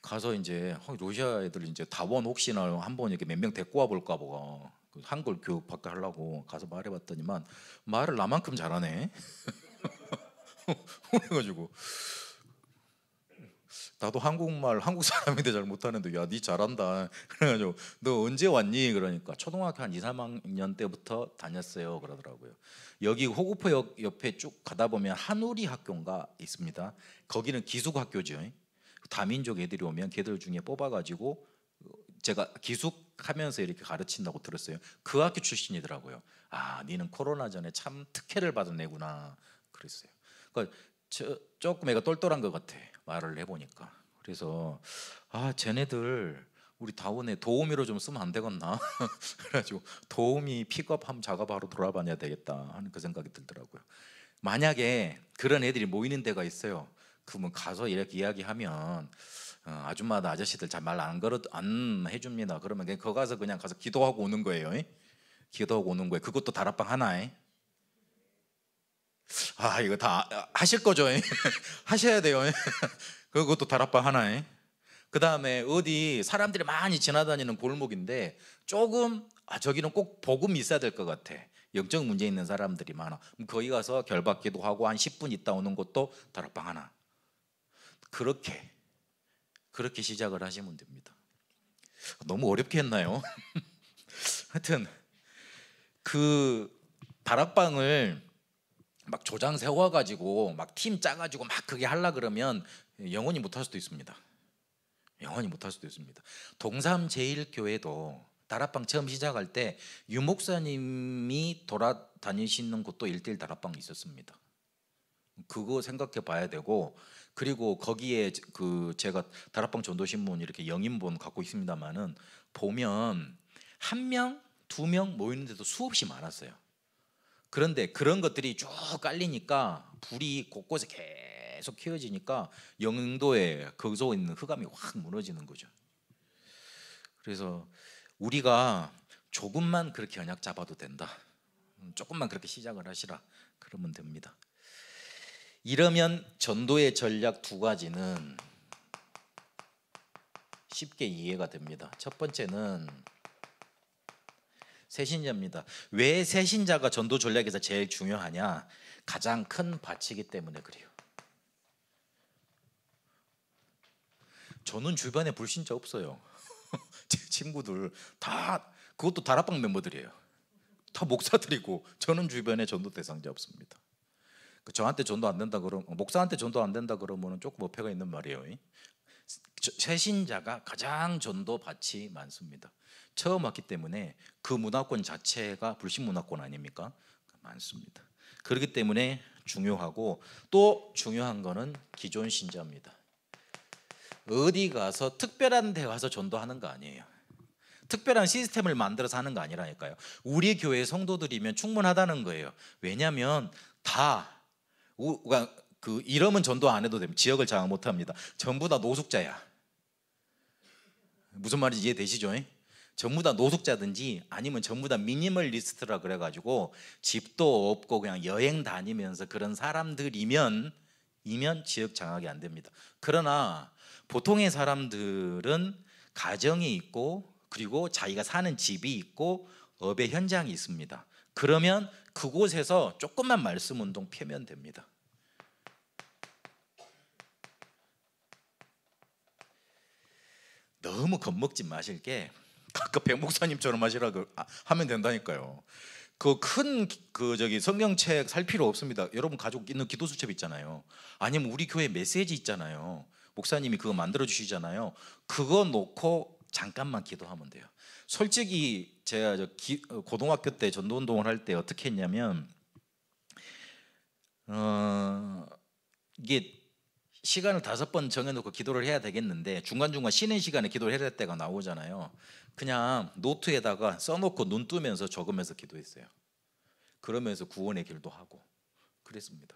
가서 이제 러시아 애들 이제 다원 혹시나 한번 이렇게 몇 명 데리고 와 볼까 보고 한글 교육 받게 하려고 가서 말해봤더니만 말을 나만큼 잘하네. 그래가지고 나도 한국말 한국 사람인데 잘 못하는데 야 니 잘한다. 그래가지고 너 언제 왔니? 그러니까 초등학교 한 2-3학년 때부터 다녔어요 그러더라고요. 여기 호구포역 옆에 쭉 가다 보면 한우리 학교인가 있습니다. 거기는 기숙학교죠. 다민족 애들이 오면 걔들 중에 뽑아가지고 제가 기숙 하면서 이렇게 가르친다고 들었어요. 그 학교 출신이더라고요. 아, 니는 코로나 전에 참 특혜를 받은 애구나 그랬어요. 그러니까 조금 애가 똘똘한 것 같아, 말을 해보니까. 그래서 아, 쟤네들 우리 다원에 도우미로 좀 쓰면 안 되겠나? 그래가지고 도우미 픽업하면 작업하러 돌아다녀야 되겠다 하는 그 생각이 들더라고요. 만약에 그런 애들이 모이는 데가 있어요. 그러면 가서 이렇게 이야기하면 아줌마나 아저씨들 잘 말 안 해줍니다. 그러면 그냥 거 가서 그냥 가서 기도하고 오는 거예요. 기도하고 오는 거예요. 그것도 다락방 하나에. 아, 이거 다 하실 거죠? 하셔야 돼요. 그것도 다락방 하나에. 그 다음에 어디 사람들이 많이 지나다니는 골목인데 조금 저기는 꼭 복음이 있어야 될 것 같아. 영적 문제 있는 사람들이 많아. 그럼 거기 가서 결박기도 하고 한 10분 있다 오는 것도 다락방 하나. 그렇게 시작을 하시면 됩니다. 너무 어렵게 했나요? 하여튼 그 다락방을 막 조장 세워가지고 막 팀 짜가지고 막 그게 하려 그러면 영원히 못할 수도 있습니다. 영원히 못할 수도 있습니다. 동삼제일교회도 다락방 처음 시작할 때 유목사님이 돌아다니시는 곳도 1:1 다락방이 있었습니다. 그거 생각해 봐야 되고, 그리고 거기에 그 제가 다락방 전도신문 이렇게 영인본 갖고 있습니다만은 보면 1명, 2명 모이는데도 수없이 많았어요. 그런데 그런 것들이 쭉 깔리니까 불이 곳곳에 계속 켜지니까 영도에 거기서 있는 흑암이 확 무너지는 거죠. 그래서 우리가 조금만 그렇게 언약 잡아도 된다. 조금만 그렇게 시작을 하시라. 그러면 됩니다. 이러면 전도의 전략 2가지는 쉽게 이해가 됩니다. 첫 번째는 새신자입니다. 왜 새신자가 전도 전략에서 제일 중요하냐? 가장 큰 밭이기 때문에 그래요. 저는 주변에 불신자 없어요. 제 친구들 다 그것도 다락방 멤버들이에요. 다 목사들이고 저는 주변에 전도 대상자 없습니다. 저한테 전도 안 된다 그러면, 목사한테 전도 안 된다 그러면 조금 어폐가 있는 말이에요. 새신자가 가장 전도 밭이 많습니다. 처음 왔기 때문에 그 문화권 자체가 불신 문화권 아닙니까? 많습니다. 그렇기 때문에 중요하고, 또 중요한 거는 기존 신자입니다. 어디 가서 특별한 데 가서 전도하는 거 아니에요. 특별한 시스템을 만들어서 하는 거 아니라니까요. 우리 교회 성도들이면 충분하다는 거예요. 왜냐하면 다 그 이러면 전도 안 해도 됩니다. 지역을 장악 못합니다. 전부 다 노숙자야. 무슨 말인지 이해되시죠? 전부 다 노숙자든지 아니면 전부 다 미니멀리스트라 그래가지고 집도 없고 그냥 여행 다니면서 그런 사람들이면 지역 장악이 안 됩니다. 그러나 보통의 사람들은 가정이 있고 그리고 자기가 사는 집이 있고 업의 현장이 있습니다. 그러면 그곳에서 조금만 말씀 운동 펴면 됩니다. 너무 겁먹지 마실 게 아까 백 목사님처럼 하시라고 하면 된다니까요. 그 큰 저기 성경책 살 필요 없습니다. 여러분 가지고 있는 기도 수첩 있잖아요. 아니면 우리 교회 메시지 있잖아요. 목사님이 그거 만들어 주시잖아요. 그거 놓고 잠깐만 기도하면 돼요. 솔직히 제가 고등학교 때 전도 운동을 할 때 어떻게 했냐면 이게 시간을 5번 정해놓고 기도를 해야 되겠는데 중간중간 쉬는 시간에 기도를 해야 될 때가 나오잖아요. 그냥 노트에다가 써놓고 눈 뜨면서 적으면서 기도했어요. 그러면서 구원의 길도 하고 그랬습니다.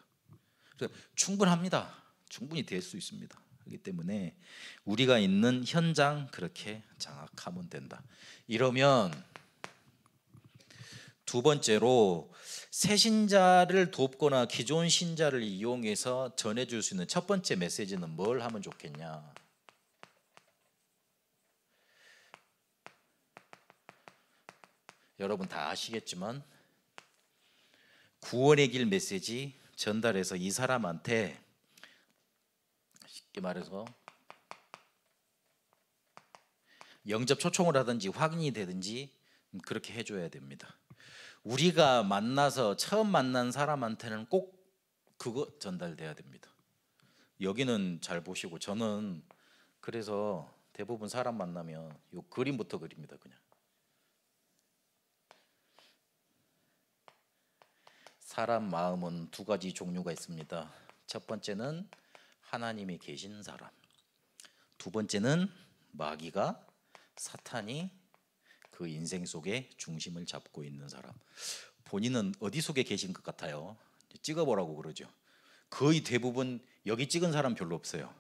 그래서 충분합니다. 충분히 될 수 있습니다. 그렇기 때문에 우리가 있는 현장 그렇게 장악하면 된다. 이러면 두 번째로 새 신자를 돕거나 기존 신자를 이용해서 전해줄 수 있는 첫 번째 메시지는 뭘 하면 좋겠냐? 여러분 다 아시겠지만 구원의 길 메시지 전달해서 이 사람한테 쉽게 말해서 영접 초청을 하든지 확인이 되든지 그렇게 해줘야 됩니다. 우리가 만나서 처음 만난 사람한테는 꼭 그거 전달돼야 됩니다. 여기는 잘 보시고, 저는 그래서 대부분 사람 만나면 요 그림부터 그립니다. 그냥 사람 마음은 두 가지 종류가 있습니다. 첫 번째는 하나님이 계신 사람, 두 번째는 마귀가, 사탄이 그 인생 속에 중심을 잡고 있는 사람. 본인은 어디 속에 계신 것 같아요? 찍어보라고 그러죠. 거의 대부분 여기 찍은 사람 별로 없어요.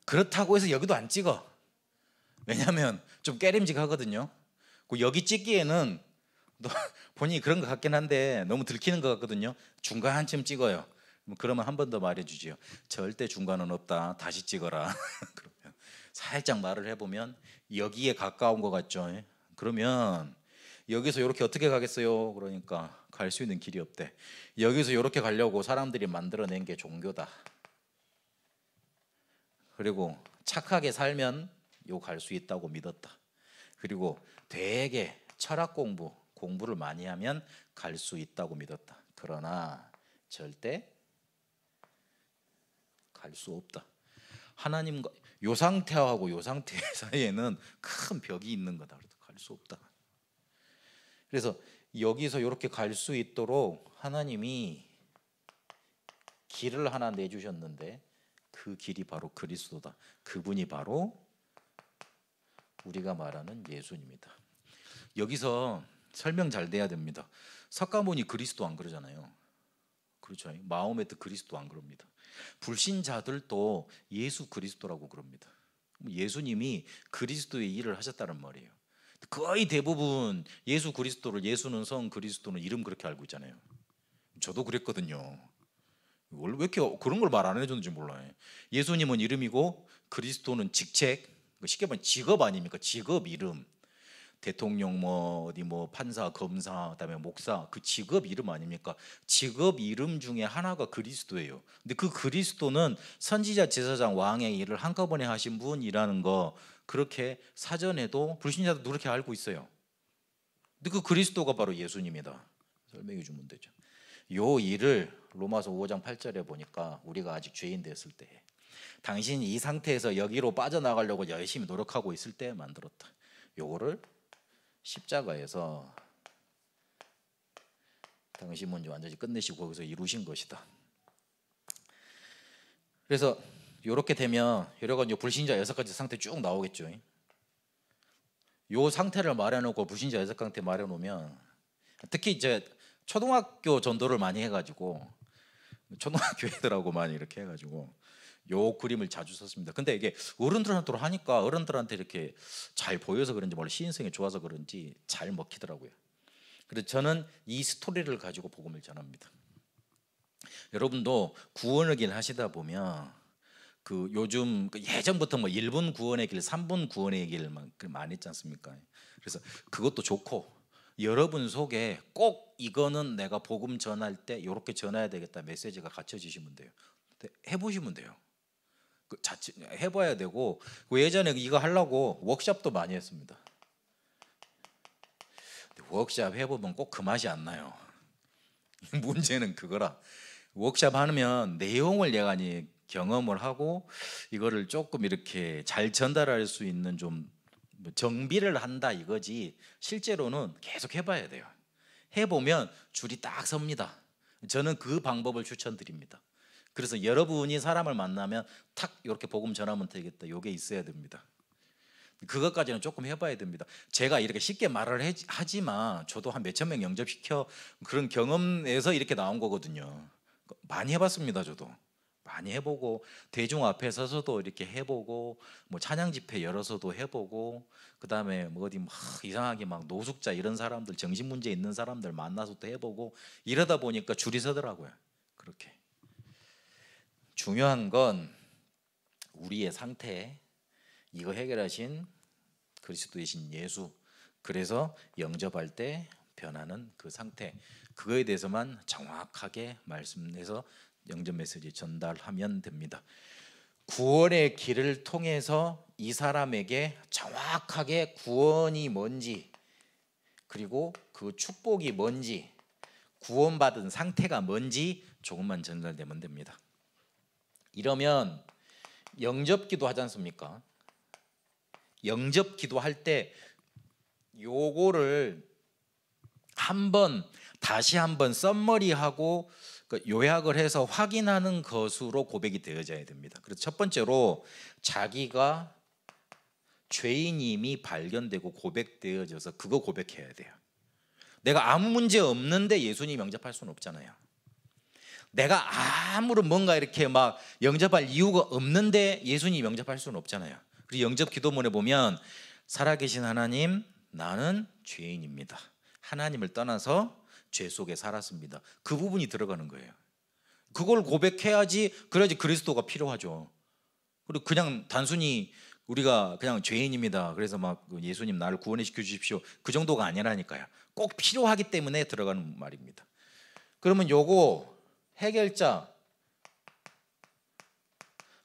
그렇다고 해서 여기도 안 찍어. 왜냐하면 좀 깨림직하거든요. 여기 찍기에는 본인이 그런 것 같긴 한데 너무 들키는 것 같거든요. 중간쯤 찍어요. 그러면 한 번 더 말해주지요. 절대 중간은 없다. 다시 찍어라. 그러면 살짝 말을 해보면 여기에 가까운 것 같죠. 그러면 여기서 이렇게 어떻게 가겠어요? 그러니까 갈 수 있는 길이 없대. 여기서 이렇게 가려고 사람들이 만들어낸 게 종교다. 그리고 착하게 살면 요 갈 수 있다고 믿었다. 그리고 되게 철학 공부를 많이 하면 갈 수 있다고 믿었다. 그러나 절대 갈 수 없다. 하나님과 요 상태하고 요 상태 사이에는 큰 벽이 있는 거다. 갈 수 없다. 그래서 여기서 이렇게 갈 수 있도록 하나님이 길을 하나 내주셨는데 그 길이 바로 그리스도다. 그분이 바로 우리가 말하는 예수님이다. 여기서 설명 잘 돼야 됩니다. 석가모니 그리스도 안 그러잖아요. 그렇죠. 마호메트 그리스도 안 그럽니다. 불신자들도 예수 그리스도라고 그럽니다. 예수님이 그리스도의 일을 하셨다는 말이에요. 거의 대부분 예수 그리스도를 예수는 성, 그리스도는 이름 그렇게 알고 있잖아요. 저도 그랬거든요. 왜 이렇게 그런 걸 말 안 해줬는지 몰라요. 예수님은 이름이고 그리스도는 직책, 쉽게 말하면 직업 아닙니까? 직업 이름. 대통령 어디 판사, 검사, 그다음에 목사, 그 직업 이름 아닙니까? 직업 이름 중에 하나가 그리스도예요. 근데 그 그리스도는 선지자, 제사장, 왕의 일을 한꺼번에 하신 분이라는 거 그렇게 사전에도 불신자도 그렇게 알고 있어요. 근데 그 그리스도가 바로 예수님이다. 설명해 주면 되죠. 요 일을 로마서 5장 8절에 보니까 우리가 아직 죄인 됐을 때, 당신이 이 상태에서 여기로 빠져나가려고 열심히 노력하고 있을 때 만들었다. 요거를 십자가에서 당신 문제 완전히 끝내시고 거기서 이루신 것이다. 그래서 이렇게 되면 여러 가지 불신자 6가지 상태 쭉 나오겠죠. 요 상태를 말해놓고 불신자 6상태 말해놓으면, 특히 이제 초등학교 전도를 많이 해가지고 초등학교 애들하고 많이 이렇게 해가지고 요 그림을 자주 썼습니다. 근데 이게 어른들한테 하니까 어른들한테 이렇게 잘 보여서 그런지 몰라, 시인성이 좋아서 그런지 잘 먹히더라고요. 그래서 저는 이 스토리를 가지고 복음을 전합니다. 여러분도 구원의 길 하시다 보면 그 요즘 예전부터 1분 구원의 길, 3분 구원의 길 많이 했지 않습니까? 그래서 그것도 좋고, 여러분 속에 꼭 이거는 내가 복음 전할 때 이렇게 전해야 되겠다 메시지가 갖춰지시면 돼요. 해보시면 돼요. 자체 해봐야 되고, 예전에 이거 하려고 워크숍도 많이 했습니다. 워크숍 해보면 꼭 그 맛이 안 나요. 문제는 그거라. 워크숍 하면 내용을 내가 경험을 하고 이거를 조금 이렇게 잘 전달할 수 있는 좀 정비를 한다 이거지, 실제로는 계속 해봐야 돼요. 해보면 줄이 딱 섭니다. 저는 그 방법을 추천드립니다. 그래서 여러분이 사람을 만나면 탁 이렇게 복음 전하면 되겠다, 이게 있어야 됩니다. 그것까지는 조금 해봐야 됩니다. 제가 이렇게 쉽게 말을 하지만 저도 한 몇천 명 영접시켜 그런 경험에서 이렇게 나온 거거든요. 많이 해봤습니다. 저도 많이 해보고, 대중 앞에 서서도 이렇게 해보고, 찬양 집회 열어서도 해보고, 그 다음에 어디 이상하게 노숙자 이런 사람들, 정신 문제 있는 사람들 만나서도 해보고, 이러다 보니까 줄이 서더라고요. 그렇게 중요한 건 우리의 상태, 이거 해결하신 그리스도이신 예수, 그래서 영접할 때 변하는 그 상태, 그거에 대해서만 정확하게 말씀해서 영접 메시지 전달하면 됩니다. 구원의 길을 통해서 이 사람에게 정확하게 구원이 뭔지, 그리고 그 축복이 뭔지, 구원받은 상태가 뭔지 조금만 전달되면 됩니다. 이러면 영접기도 하지 않습니까? 영접기도 할 때 요거를 한번 다시 한번 썸머리하고 요약을 해서 확인하는 것으로 고백이 되어져야 됩니다. 그래서 첫 번째로 자기가 죄인임이 발견되고 고백되어져서 그거 고백해야 돼요. 내가 아무 문제 없는데 예수님 영접할 수는 없잖아요. 내가 아무런 뭔가 이렇게 막 영접할 이유가 없는데 예수님 영접할 수는 없잖아요. 그리고 영접 기도문에 보면 살아계신 하나님, 나는 죄인입니다. 하나님을 떠나서 죄 속에 살았습니다. 그 부분이 들어가는 거예요. 그걸 고백해야지, 그래야지 그리스도가 필요하죠. 그리고 그냥 단순히 우리가 그냥 죄인입니다, 그래서 막 예수님 나를 구원해 시켜 주십시오, 그 정도가 아니라니까요. 꼭 필요하기 때문에 들어가는 말입니다. 그러면 요거 해결자,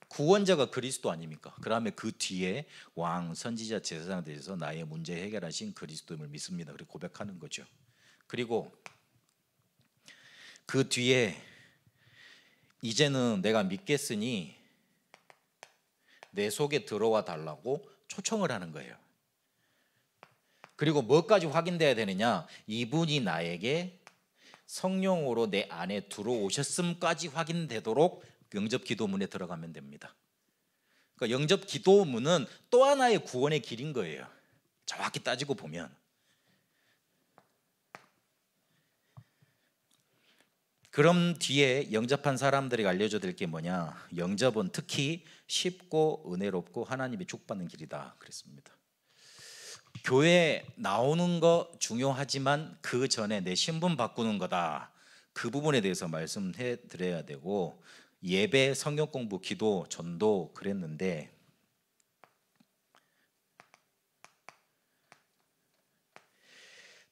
구원자가 그리스도 아닙니까? 그다음에 그 뒤에 왕, 선지자, 제사장에 대해서 나의 문제 해결하신 그리스도임을 믿습니다. 그리고 고백하는 거죠. 그리고 그 뒤에 이제는 내가 믿겠으니 내 속에 들어와 달라고 초청을 하는 거예요. 그리고 뭐까지 확인돼야 되느냐? 이분이 나에게 성령으로 내 안에 들어오셨음까지 확인되도록 영접 기도문에 들어가면 됩니다. 그러니까 영접 기도문은 또 하나의 구원의 길인 거예요. 정확히 따지고 보면. 그럼 뒤에 영접한 사람들이 알려줘 드릴 게 뭐냐? 영접은 특히 쉽고 은혜롭고 하나님이 축복받는 길이다 그랬습니다. 교회 나오는 거 중요하지만 그 전에 내 신분 바꾸는 거다, 그 부분에 대해서 말씀해 드려야 되고, 예배, 성경 공부, 기도, 전도 그랬는데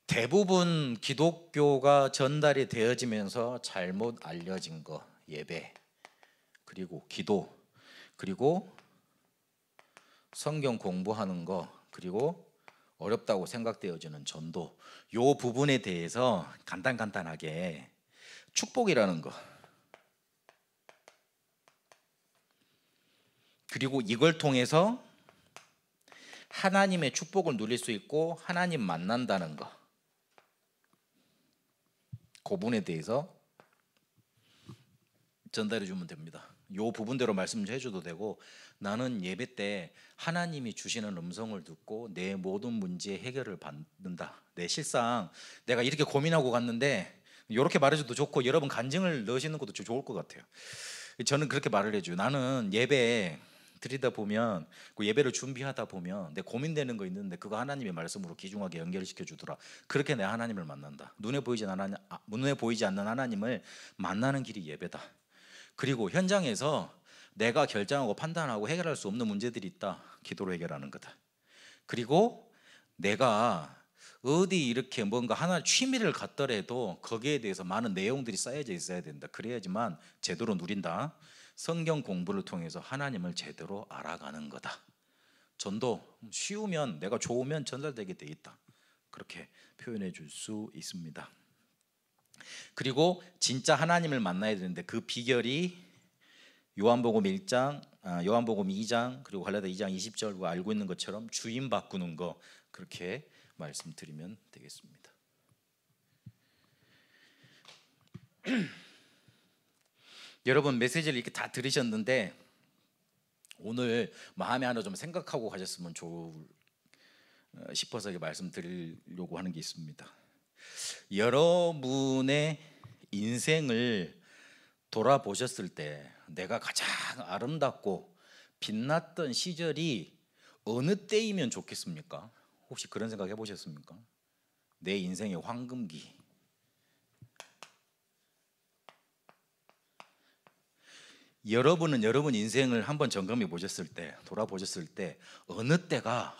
대부분 기독교가 전달이 되어지면서 잘못 알려진 거, 예배, 그리고 기도, 그리고 성경 공부하는 거, 그리고 어렵다고 생각되어지는 전도, 요 부분에 대해서 간단하게 축복이라는 거, 그리고 이걸 통해서 하나님의 축복을 누릴 수 있고 하나님 만난다는 거, 그 부분에 대해서 전달해 주면 됩니다. 요 부분대로 말씀해 줘도 되고, 나는 예배 때 하나님이 주시는 음성을 듣고 내 모든 문제 해결을 받는다. 내 실상 내가 이렇게 고민하고 갔는데 이렇게 말해줘도 좋고, 여러분 간증을 넣으시는 것도 좋을 것 같아요. 저는 그렇게 말을 해줘요. 나는 예배 드리다 보면, 그 예배를 준비하다 보면 내 고민되는 거 있는데 그거 하나님의 말씀으로 귀중하게 연결시켜 주더라. 그렇게 내 하나님을 만난다. 눈에 보이지 않는 하나님을 만나는 길이 예배다. 그리고 현장에서 내가 결정하고 판단하고 해결할 수 없는 문제들이 있다. 기도로 해결하는 거다. 그리고 내가 어디 이렇게 뭔가 하나 취미를 갖더라도 거기에 대해서 많은 내용들이 쌓여져 있어야 된다. 그래야지만 제대로 누린다. 성경 공부를 통해서 하나님을 제대로 알아가는 거다. 전도 쉬우면, 내가 좋으면 전달되게 돼 있다. 그렇게 표현해 줄 수 있습니다. 그리고 진짜 하나님을 만나야 되는데 그 비결이 요한복음 1장, 요한복음 2장, 그리고 갈라디아 2장 20절과 알고 있는 것처럼 주인 바꾸는 거, 그렇게 말씀드리면 되겠습니다. 여러분 메시지를 이렇게 다 들으셨는데 오늘 마음에 하나 좀 생각하고 가셨으면 싶어서 말씀드리려고 하는 게 있습니다. 여러분의 인생을 돌아보셨을 때 내가 가장 아름답고 빛났던 시절이 어느 때이면 좋겠습니까? 혹시 그런 생각 해보셨습니까? 내 인생의 황금기. 여러분은 여러분 인생을 한번 점검해 보셨을 때, 돌아보셨을 때 어느 때가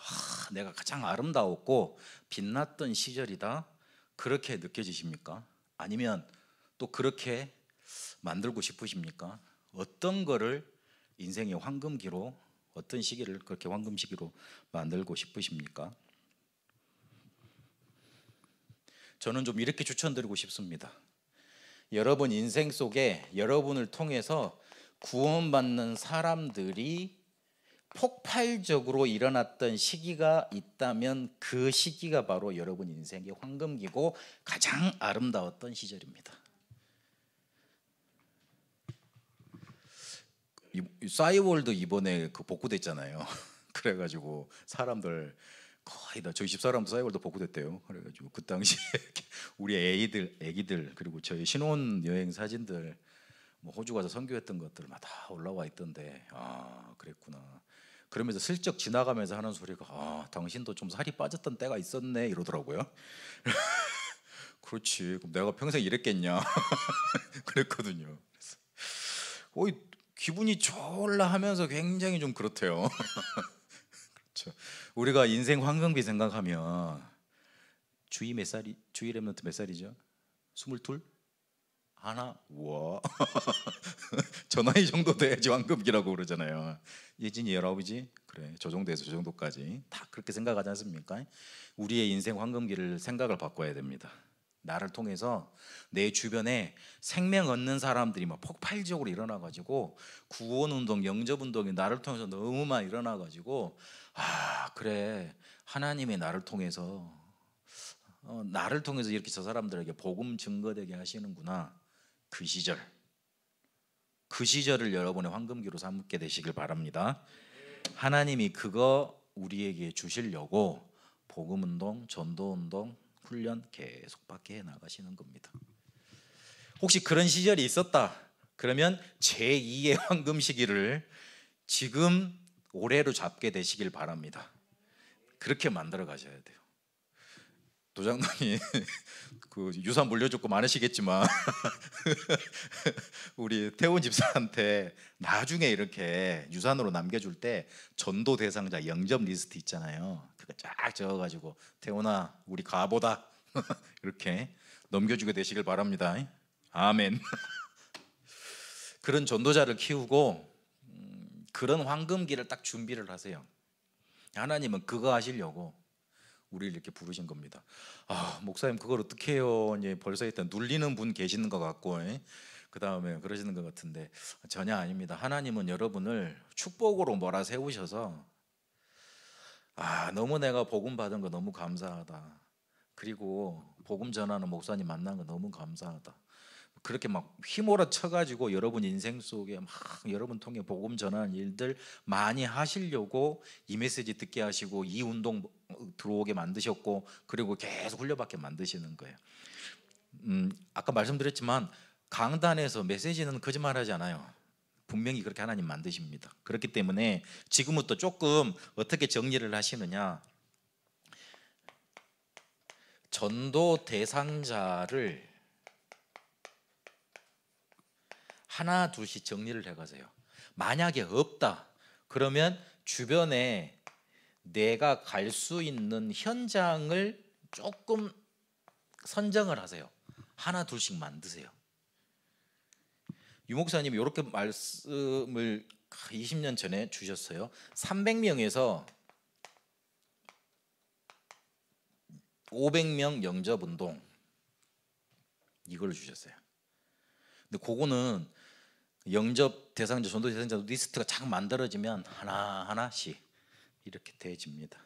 내가 가장 아름다웠고 빛났던 시절이다, 그렇게 느껴지십니까? 아니면 또 그렇게 만들고 싶으십니까? 어떤 거를 인생의 황금기로, 어떤 시기를 그렇게 황금 시기로 만들고 싶으십니까? 저는 좀 이렇게 추천드리고 싶습니다. 여러분 인생 속에 여러분을 통해서 구원받는 사람들이 폭발적으로 일어났던 시기가 있다면 그 시기가 바로 여러분 인생의 황금기고 가장 아름다웠던 시절입니다. 싸이월드 이번에 그 복구됐잖아요. 그래가지고 사람들 거의 다 저희 집 사람도 싸이월드 복구됐대요. 그래가지고 그 당시에 우리 애기들 그리고 저희 신혼 여행 사진들 뭐 호주 가서 선교했던 것들 다 올라와 있던데, 아 그랬구나. 그러면서 슬쩍 지나가면서 하는 소리가, 아 당신도 좀 살이 빠졌던 때가 있었네 이러더라고요. 그렇지, 그럼 내가 평생 이랬겠냐 그랬거든요. 그래서 기분이 좋을라 하면서 굉장히 좀 그렇대요. 그렇죠. 우리가 인생 황금기 생각하면 주희 몇 살이, 주희 랩런트 몇 살이죠? 22? 하나? 우와. 저 나이 정도 돼야지 황금기라고 그러잖아요. 예진이 19이지? 그래, 저 정도에서 저 정도까지 다 그렇게 생각하지 않습니까? 우리의 인생 황금기를 생각을 바꿔야 됩니다. 나를 통해서 내 주변에 생명 얻는 사람들이 막 폭발적으로 일어나가지고 구원운동, 영접운동이 나를 통해서 너무 많이 일어나가지고, 아 그래, 하나님이 나를 통해서 이렇게 저 사람들에게 복음 증거되게 하시는구나. 그 시절을 여러분의 황금기로 삼게 되시길 바랍니다. 하나님이 그거 우리에게 주시려고 복음운동, 전도운동, 훈련 계속 받게 해나가시는 겁니다. 혹시 그런 시절이 있었다 그러면 제2의 황금 시기를 지금 올해로 잡게 되시길 바랍니다. 그렇게 만들어 가셔야 돼요. 도장님이 그 유산 물려줬고 많으시겠지만 우리 태훈 집사한테 나중에 이렇게 유산으로 남겨줄 때 전도 대상자 영접 리스트 있잖아요. 그거 쫙 적어가지고 태훈아 우리 가보다 이렇게 넘겨주게 되시길 바랍니다. 아멘. 그런 전도자를 키우고 그런 황금기를 딱 준비를 하세요. 하나님은 그거 하시려고 우리를 이렇게 부르신 겁니다. 아 목사님 그걸 어떻게 해요? 이제 벌써 일단 눌리는 분 계시는 것 같고, 그 다음에 그러시는 것 같은데 전혀 아닙니다. 하나님은 여러분을 축복으로 몰아세우셔서, 아 너무 내가 복음 받은 거 너무 감사하다, 그리고 복음 전하는 목사님 만난 거 너무 감사하다, 그렇게 막 휘몰아 쳐가지고 여러분 인생 속에 막 여러분 통해 복음 전하는 일들 많이 하시려고 이 메시지 듣게 하시고 이 운동 들어오게 만드셨고, 그리고 계속 훈련받게 만드시는 거예요. 아까 말씀드렸지만 강단에서 메시지는 거짓말하지 않아요. 분명히 그렇게 하나님 만드십니다. 그렇기 때문에 지금부터 조금 어떻게 정리를 하시느냐, 전도 대상자를 하나 둘씩 정리를 해가세요. 만약에 없다 그러면 주변에 내가 갈 수 있는 현장을 조금 선정을 하세요. 하나 둘씩 만드세요. 유 목사님이 이렇게 말씀을 20년 전에 주셨어요. 300명에서 500명 영접운동, 이걸 주셨어요. 근데 그거는 영접 대상자, 전도 대상자 리스트가 쫙 만들어지면 하나하나씩 이렇게 돼집니다.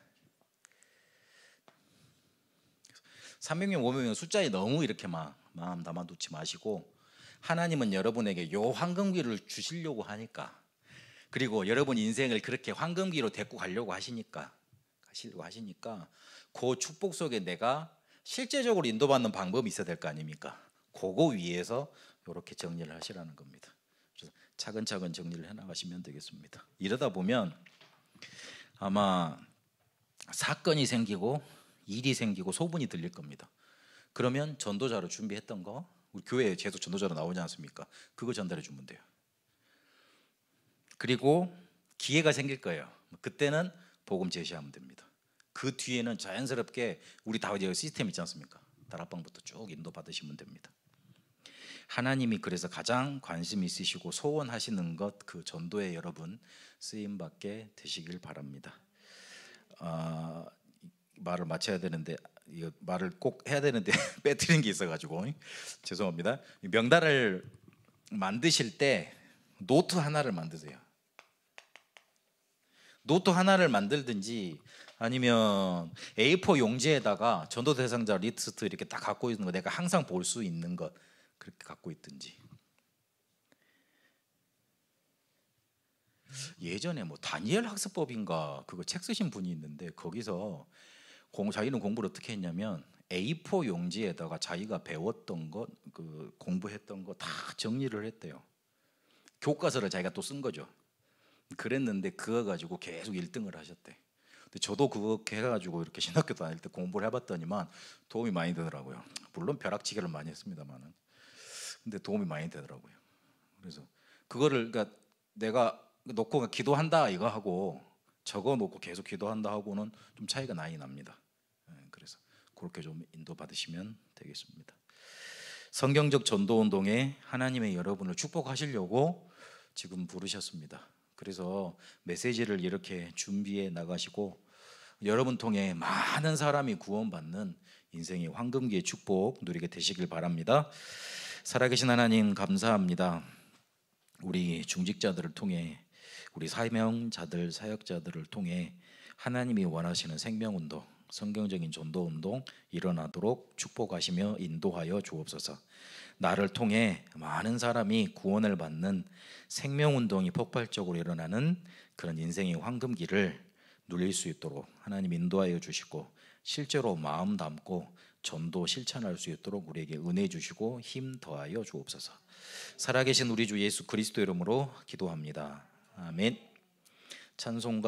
300명, 500명 숫자에 너무 이렇게 막 마음 담아두지 마시고, 하나님은 여러분에게 요 황금기를 주시려고 하니까, 그리고 여러분 인생을 그렇게 황금기로 데리고 가시려고 하시니까 그 축복 속에 내가 실제적으로 인도받는 방법이 있어야 될 거 아닙니까? 그거 위해서 이렇게 정리를 하시라는 겁니다. 차근차근 정리를 해나가시면 되겠습니다. 이러다 보면 아마 사건이 생기고 일이 생기고 소문이 들릴 겁니다. 그러면 전도자로 준비했던 거, 우리 교회에 계속 전도자로 나오지 않습니까? 그거 전달해 주면 돼요. 그리고 기회가 생길 거예요. 그때는 복음 제시하면 됩니다. 그 뒤에는 자연스럽게 우리 다 이제 시스템 있지 않습니까? 다락방부터 쭉 인도 받으시면 됩니다. 하나님이 그래서 가장 관심 있으시고 소원하시는 것, 그 전도에 여러분 쓰임 받게 되시길 바랍니다. 말을 마쳐야 되는데, 이거 말을 꼭 해야 되는데 빼뜨린 게 있어가지고 죄송합니다. 명단을 만드실 때 노트 하나를 만드세요. 노트 하나를 만들든지 아니면 A4 용지에다가 전도 대상자 리스트 이렇게 딱 갖고 있는 거 내가 항상 볼 수 있는 것 그렇게 갖고 있든지. 예전에 뭐 다니엘 학습법인가 그거 책 쓰신 분이 있는데 거기서 자기는 공부를 어떻게 했냐면 A4 용지에다가 자기가 배웠던 것, 그 공부했던 거 다 정리를 했대요. 교과서를 자기가 또 쓴 거죠. 그랬는데 그거 가지고 계속 1등을 하셨대. 근데 저도 그렇게 해가지고 이렇게 신학교 다닐 때 공부를 해봤더니만 도움이 많이 되더라고요. 물론 벼락치기를 많이 했습니다만은, 근데 도움이 많이 되더라고요. 그래서 그거를 그러니까 내가 놓고 기도한다 이거 하고 적어 놓고 계속 기도한다 하고는 좀 차이가 많이 납니다. 그래서 그렇게 좀 인도 받으시면 되겠습니다. 성경적 전도 운동에 하나님의 여러분을 축복하시려고 지금 부르셨습니다. 그래서 메시지를 이렇게 준비해 나가시고 여러분 통해 많은 사람이 구원받는 인생의 황금기의 축복 누리게 되시길 바랍니다. 살아계신 하나님 감사합니다. 우리 중직자들을 통해 우리 사명자들 사역자들을 통해 하나님이 원하시는 생명운동 성경적인 전도운동 일어나도록 축복하시며 인도하여 주옵소서. 나를 통해 많은 사람이 구원을 받는 생명운동이 폭발적으로 일어나는 그런 인생의 황금기를 누릴 수 있도록 하나님 인도하여 주시고 실제로 마음 담고 전도 실천할 수 있도록 우리에게 은혜 주시고 힘 더하여 주옵소서. 살아계신 우리 주 예수 그리스도 이름으로 기도합니다. 아멘. 찬송가